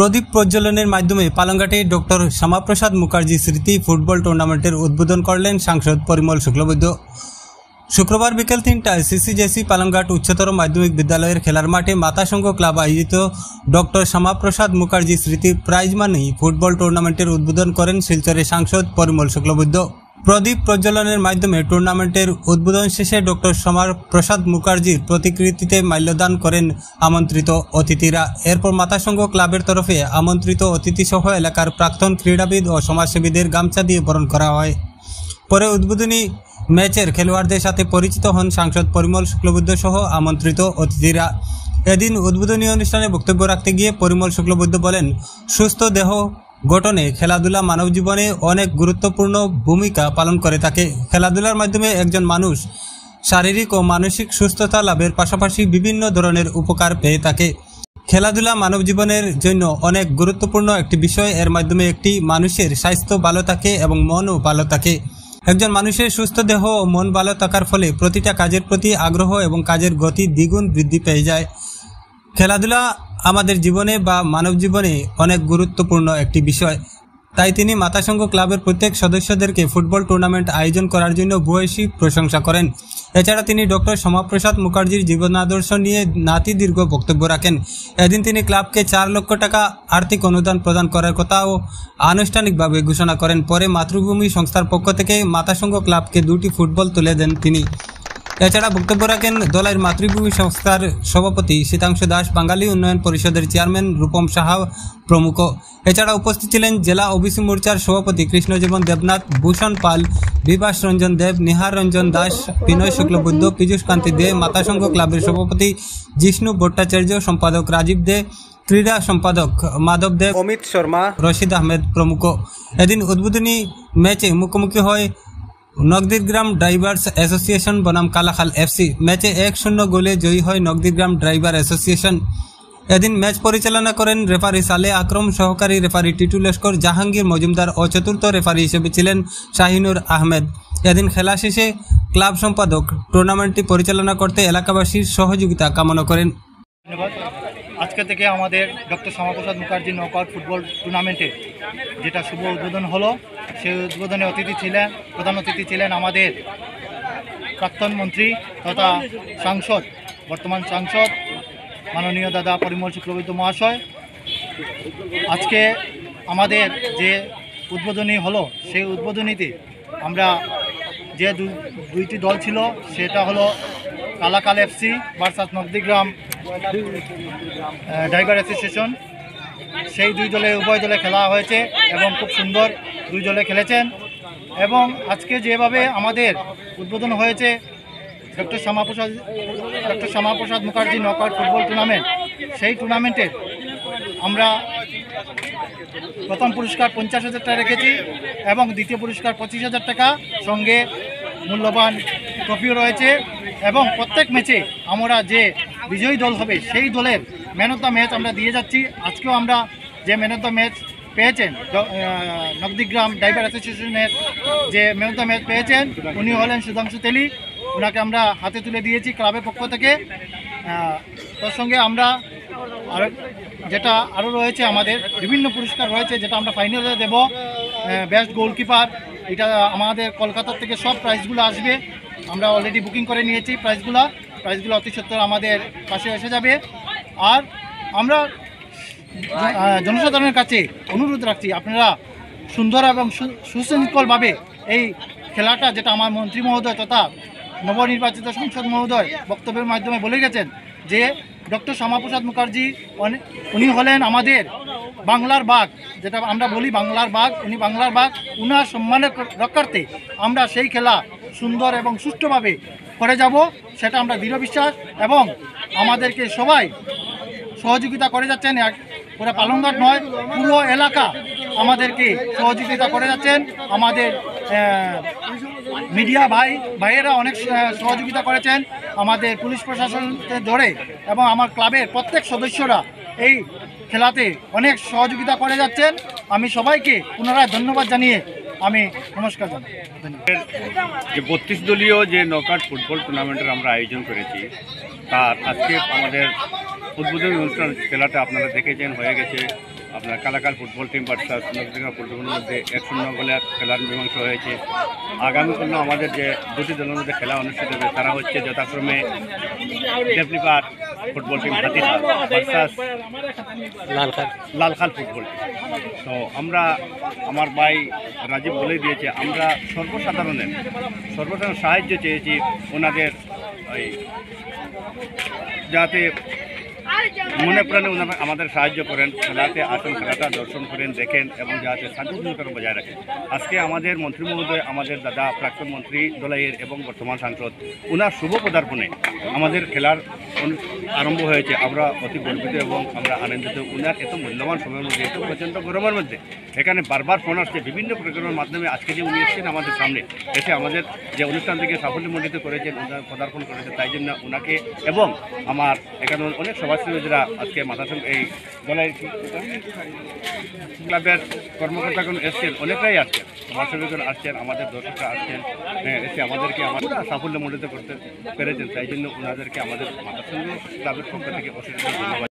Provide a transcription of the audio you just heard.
প্রদীপ প্রজ্বলনের মাধ্যমে পালংঘাটে ডক্টর শ্যামাপ্রসাদ মুখার্জি স্মৃতি ফুটবল টুর্নামেন্টের উদ্বোধন করলেন সাংসদ পরিমল শুক্লবৈদ্য। শুক্রবার বিকেল ৩টায় সিসিজেসি পালংঘাট উচ্চতর মাধ্যমিক বিদ্যালয়ের খেলার মাঠে মাতাসংঘ ক্লাব আয়োজিত ডক্টর শ্যামাপ্রসাদ মুখার্জি স্মৃতি প্রাইজ মানি ফুটবল টুর্নামেন্টের উদ্বোধন করেন শিলচরের সাংসদ পরিমল শুক্লবৈদ্য। প্রদীপ প্রজ্বলনের মাধ্যমে টুর্নামেন্টের উদ্বোধন শেষে ডক্টর শ্যামাপ্রসাদ মুখার্জির প্রতিকৃতিতে মাল্যদান করেন আমন্ত্রিত অতিথিরা। এরপর মাতাসংঘ ক্লাবের তরফে আমন্ত্রিত অতিথিসহ এলাকার প্রাক্তন ক্রীড়াবিদ ও সমাজসেবীদের গামছা দিয়ে বরণ করা হয়। পরে উদ্বোধনী ম্যাচের খেলোয়াড়দের সাথে পরিচিত হন সাংসদ পরিমল শুক্লবৈদ্য সহ আমন্ত্রিত অতিথিরা। এদিন উদ্বোধনী অনুষ্ঠানে বক্তব্য রাখতে গিয়ে পরিমল শুক্লবৈদ্য বলেন, সুস্থ দেহ গঠনে খেলাধুলা মানব জীবনে অনেক গুরুত্বপূর্ণ ভূমিকা পালন করে থাকে। খেলাধুলার মাধ্যমে একজন মানুষ শারীরিক ও মানসিক সুস্থতা লাভের পাশাপাশি বিভিন্ন ধরনের উপকার পেয়ে থাকে। খেলাধুলা মানব জীবনের জন্য অনেক গুরুত্বপূর্ণ একটি বিষয়। এর মাধ্যমে একটি মানুষের স্বাস্থ্য ভালো থাকে এবং মনও ভালো থাকে। একজন মানুষের সুস্থ দেহ ও মন ভালো থাকার ফলে প্রতিটা কাজের প্রতি আগ্রহ এবং কাজের গতি দ্বিগুণ বৃদ্ধি পেয়ে যায়। খেলাধুলা আমাদের জীবনে বা মানব জীবনে অনেক গুরুত্বপূর্ণ একটি বিষয়। তাই তিনি মাতাসংঘ ক্লাবের প্রত্যেক সদস্যদেরকে ফুটবল টুর্নামেন্ট আয়োজন করার জন্য ভূয়সী প্রশংসা করেন। এছাড়া তিনি ডক্টর শ্যামাপ্রসাদ মুখার্জির জীবনাদর্শ নিয়ে নাতিদীর্ঘ বক্তব্য রাখেন। এদিন তিনি ক্লাবকে 4 লক্ষ টাকা আর্থিক অনুদান প্রদান করার কথাও আনুষ্ঠানিকভাবে ঘোষণা করেন। পরে মাতৃভূমি সংস্থার পক্ষ থেকে মাতাসংঘ ক্লাবকে 2টি ফুটবল তুলে দেন তিনি। এছাড়া বক্তব্য রাখেন দলের মাতৃভূমি সংস্থার সভাপতি শীতাংশু দাস, বাঙালি উন্নয়ন পরিষদের চেয়ারম্যান রূপম সাহা প্রমুখ। এছাড়া উপস্থিত ছিলেন জেলা ওবিসি মোর্চার সভাপতি কৃষ্ণজীবন দেবনাথ, ভূষণ পাল, বিভাস রঞ্জন দেব, নিহার রঞ্জন দাস, বিনয় শুক্লবৈদ্য, পীযূষ কান্তি দে, মাতাসংঘ ক্লাবের সভাপতি জিষ্ণু ভট্টাচার্য, সম্পাদক রাজীব দে, ক্রীড়া সম্পাদক মাধব দেব, অমিত শর্মা, রশিদ আহমেদ প্রমুখ। এদিন উদ্বোধনী ম্যাচে মুখোমুখি হয় নগদিগ্রাম ড্রাইভার্স অ্যাসোসিয়েশন বনাম কালাখাল এফসি। ম্যাচে 1-0 গোলে জয়ী হয় নগদিগ্রাম ড্রাইভার অ্যাসোসিয়েশন। এদিন ম্যাচ পরিচালনা করেন রেফারি সালে আকরম, সহকারী রেফারি টিটু লস্কর, জাহাঙ্গীর মজুমদার ও চতুর্থ রেফারি হিসেবে ছিলেন শাহিনুর আহমেদ। এদিন খেলা শেষে ক্লাব সম্পাদক টুর্নামেন্টটি পরিচালনা করতে এলাকাবাসীর সহযোগিতা কামনা করেন। ধন্যবাদ। আজকে থেকে আমাদের doctor Shyama Prasad Mukherjee knockout football টুর্নামেন্টে যেটা শুভ উদ্বোধন হলো, সেই উদ্বোধনে প্রধান অতিথি ছিলেন আমাদের প্রাক্তন মন্ত্রী তথা সাংসদ, বর্তমান সাংসদ মাননীয় দাদা পরিমল শুক্লবৈদ্য মহাশয়। আজকে আমাদের যে উদ্বোধনী হলো, সেই উদ্বোধনীতে আমরা যে দুইটি দল ছিল, সেটা হলো কালাকাল এফসি ভার্সাস নগদিগ্রাম ড্রাইভার অ্যাসোসিয়েশন। সেই উভয় দলে খেলা হয়েছে এবং খুব সুন্দর দুই দলে খেলেছেন। এবং আজকে যেভাবে আমাদের উদ্বোধন হয়েছে doctor Shyama Prasad Mukherjee knockout football tournament, সেই টুর্নামেন্টে আমরা প্রথম পুরস্কার 50,000 টাকা রেখেছি এবং দ্বিতীয় পুরস্কার 25,000 টাকা, সঙ্গে মূল্যবান ট্রফিও রয়েছে। এবং প্রত্যেক ম্যাচে আমরা যে বিজয়ী দল হবে সেই দলের ম্যান অফ দ্য ম্যাচ আমরা দিয়ে যাচ্ছি। আজকেও আমরা যে ম্যান অফ দ্য ম্যাচ পেয়েছেন, নগদিগ্রাম ড্রাইভার অ্যাসোসিয়েশনের যে ম্যান অফ দ্য ম্যাচ পেয়েছেন, উনি হলেন সুধাংশু তেলি। ওনাকে আমরা হাতে তুলে দিয়েছি ক্লাবের পক্ষ থেকে। তার সঙ্গে আমরা আরও রয়েছে, আমাদের বিভিন্ন পুরস্কার রয়েছে, যেটা আমরা ফাইনালে দেব। বেস্ট গোলকিপার, এটা আমাদের কলকাতার থেকে সব প্রাইজগুলো আসবে। আমরা অলরেডি বুকিং করে নিয়েছি প্রাইজগুলো অতি সত্বর আমাদের পাশে এসে যাবে। আর আমরা জনসাধারণের কাছে অনুরোধ রাখছি, আপনারা সুন্দর এবং সুশৃঙ্খলভাবে এই খেলাটা, যেটা আমার মন্ত্রী মহোদয় তথা নবনির্বাচিত সংসদ মহোদয় বক্তব্যের মাধ্যমে বলে গেছেন যে ডক্টর শ্যামাপ্রসাদ মুখার্জি উনি হলেন আমাদের বাংলার বাঘ, যেটা আমরা বলি বাংলার বাঘ। উনি বাংলার বাঘ, উনার সম্মানের রক্ষার্থে আমরা সেই খেলা সুন্দর এবং সুষ্ঠুভাবে করে যাব, সেটা আমরা দৃঢ় বিশ্বাস। এবং আমাদেরকে সবাই সহযোগিতা করে যাচ্ছেন, পুরো পালংঘাট নয়, পুরো এলাকা আমাদেরকে সহযোগিতা করে যাচ্ছেন। আমাদের মিডিয়া ভাইয়েরা অনেক সহযোগিতা করেছেন, আমাদের পুলিশ প্রশাসনকে ধরে, এবং আমার ক্লাবের প্রত্যেক সদস্যরা এই খেলাতে অনেক সহযোগিতা করে যাচ্ছেন। আমি সবাইকে পুনরায় ধন্যবাদ জানিয়ে আমি নমস্কার জানাই। যে 32 দলীয় যে নকআউট ফুটবল টুর্নামেন্টের আমরা আয়োজন করেছি, তার আজকে আমাদের উদ্বোধনী অনুষ্ঠান খেলাটা আপনারা দেখেছেন হয়ে গেছে। আপনার কালাকাল ফুটবল টিম ভার্সাস নবদিঘা ফুটবলের মধ্যে 1-0 গোলে খেলার মীমাংসা হয়েছে। আগামীকাল আমাদের যে দুটি দলের মধ্যে খেলা অনুষ্ঠিত হবে তারা হচ্ছে যথাক্রমে দেবলিপার football team Hatirhat versus Lalkhal football team. তো আমরা আমার ভাই রাজীব বলে দিয়েছে, আমরা সর্বসাধারণ সাহায্য চেয়েছি ওনাদের ওই যাতে মনে প্রাণে ওনারা আমাদের সাহায্য করেন, খেলাতে আসুন, খেলাটা দর্শন করেন, দেখেন এবং যাতে শান্তিশৃঙ্খলা বজায় রাখেন। আজকে আমাদের মন্ত্রী মহোদয়, আমাদের দাদা প্রাক্তন মন্ত্রী দলাইয়ের এবং বর্তমান সাংসদ ওনার শুভ পদার্পণে আমাদের খেলার আরম্ভ হয়েছে। আমরা অতি গর্বিত এবং আমরা আনন্দিত। ওনার এত মূল্যবান সময়ের মধ্যে, এত প্রচণ্ড গরমের মধ্যে এখানে বারবার ফোন আসছে বিভিন্ন প্রোগ্রামের মাধ্যমে। আজকে যে উনি এসেছেন আমাদের সামনে এসে আমাদের যে অনুষ্ঠানটিকে সাফল্যমণ্ডিত করেছেন, ওনার পদার্পণ করেছেন, তাই জন্য ওনাকে এবং আমার এখানে অনেক সমাজসেবীরা আজকে এই দলের ক্লাবের কর্মকর্তাগণ এসছেন, অনেকটাই আসছেন, সমাজসেবীগণ আসছেন, আমাদের দর্শকরা আসছেন, এসে আমাদেরকে সাফল্যমণ্ডিত করতে পেরেছেন। তাই জন্য ওনাদেরকে আমাদের মাথাসঙ্গ ক্লাবের পক্ষ থেকে অসংখ্য ধন্যবাদ।